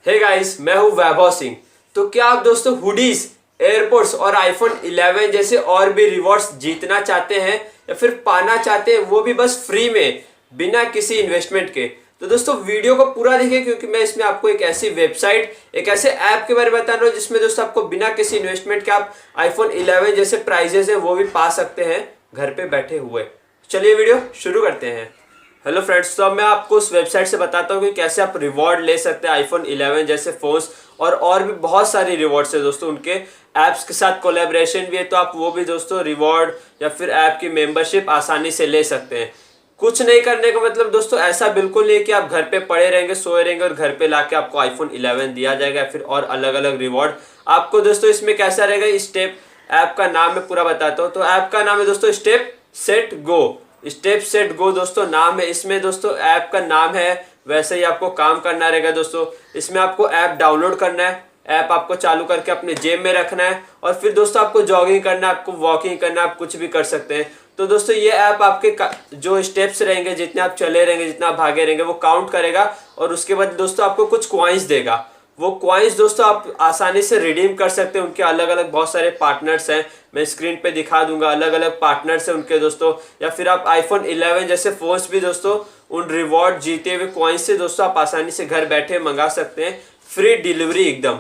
Hey guys, मैं हूं वैभव सिंह। तो क्या आप दोस्तों हुडीज, एयरपोर्ट्स और आईफोन 11 जैसे और भी रिवॉर्ड्स जीतना चाहते हैं या फिर पाना चाहते हैं, वो भी बस फ्री में बिना किसी इन्वेस्टमेंट के? तो दोस्तों वीडियो को पूरा देखिए, क्योंकि मैं इसमें आपको एक ऐसी वेबसाइट, एक ऐसे ऐप के बारे में बता रहा हूँ जिसमें दोस्तों आपको बिना किसी इन्वेस्टमेंट के आप आईफोन 11 जैसे प्राइजेस हैं वो भी पा सकते हैं घर पे बैठे हुए। चलिए वीडियो शुरू करते हैं। हेलो फ्रेंड्स, तो अब मैं आपको उस वेबसाइट से बताता हूँ कि कैसे आप रिवॉर्ड ले सकते हैं आईफोन 11 जैसे फोन्स, और भी बहुत सारी रिवॉर्ड्स है दोस्तों। उनके ऐप्स के साथ कोलैबोरेशन भी है, तो आप वो भी दोस्तों रिवॉर्ड या फिर ऐप की मेंबरशिप आसानी से ले सकते हैं। कुछ नहीं करने का मतलब दोस्तों ऐसा बिल्कुल नहीं कि आप घर पे पड़े रहेंगे, सोए रहेंगे और घर पे लाके आपको आईफोन 11 दिया जाएगा या फिर और अलग अलग रिवॉर्ड आपको। दोस्तों इसमें कैसा रहेगा, स्टेप ऐप का नाम मैं पूरा बताता हूँ। तो ऐप का नाम है दोस्तों स्टेपसेटगो दोस्तों नाम है। इसमें दोस्तों ऐप का नाम है, वैसे ही आपको काम करना रहेगा दोस्तों। इसमें आपको ऐप डाउनलोड करना है, ऐप आपको चालू करके अपने जेब में रखना है, और फिर दोस्तों आपको जॉगिंग करना है, आपको वॉकिंग करना है, आप कुछ भी कर सकते हैं। तो दोस्तों ये ऐप आपके जो स्टेप्स रहेंगे, जितने आप चले रहेंगे, जितना आप भागे रहेंगे, वो काउंट करेगा और उसके बाद दोस्तों आपको कुछ कॉइन्स देगा। वो कॉइन्स दोस्तों आप आसानी से रिडीम कर सकते हैं। उनके अलग अलग बहुत सारे पार्टनर्स हैं, मैं स्क्रीन पे दिखा दूंगा। अलग अलग पार्टनर्स हैं उनके दोस्तों। या फिर आप आईफोन 11 जैसे फोन्स भी दोस्तों उन रिवॉर्ड जीते हुए कॉइन्स से दोस्तों आप आसानी से घर बैठे मंगा सकते हैं, फ्री डिलीवरी एकदम।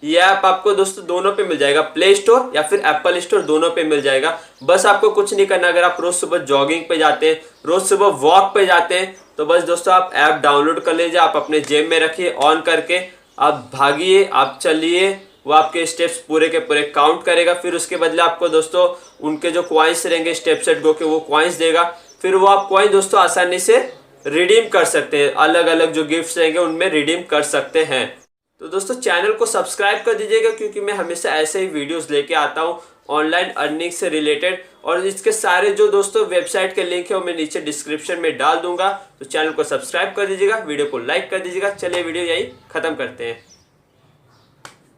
ये ऐप आपको दोस्तों दोनों पे मिल जाएगा, प्ले स्टोर या फिर एप्पल स्टोर, दोनों पे मिल जाएगा। बस आपको कुछ नहीं करना। अगर आप रोज सुबह जॉगिंग पे जाते हैं, रोज सुबह वॉक पे जाते हैं, तो बस दोस्तों आप ऐप डाउनलोड कर लीजिए, आप अपने जेब में रखिए, ऑन करके आप भागिए, आप चलिए, वो आपके स्टेप्स पूरे के पूरे काउंट करेगा। फिर उसके बदले आपको दोस्तों उनके जो कॉइन्स रहेंगे StepSetGo के, वो कॉइन्स देगा। फिर वो आप कॉइन दोस्तों आसानी से रिडीम कर सकते हैं, अलग अलग जो गिफ्ट्स रहेंगे उनमें रिडीम कर सकते हैं। तो दोस्तों चैनल को सब्सक्राइब कर दीजिएगा, क्योंकि मैं हमेशा ऐसे ही वीडियोस लेके आता हूँ ऑनलाइन अर्निंग से रिलेटेड। और इसके सारे जो दोस्तों वेबसाइट के लिंक है वो मैं नीचे डिस्क्रिप्शन में डाल दूंगा। तो चैनल को सब्सक्राइब कर दीजिएगा, वीडियो को लाइक कर दीजिएगा। चलिए वीडियो यही खत्म करते हैं।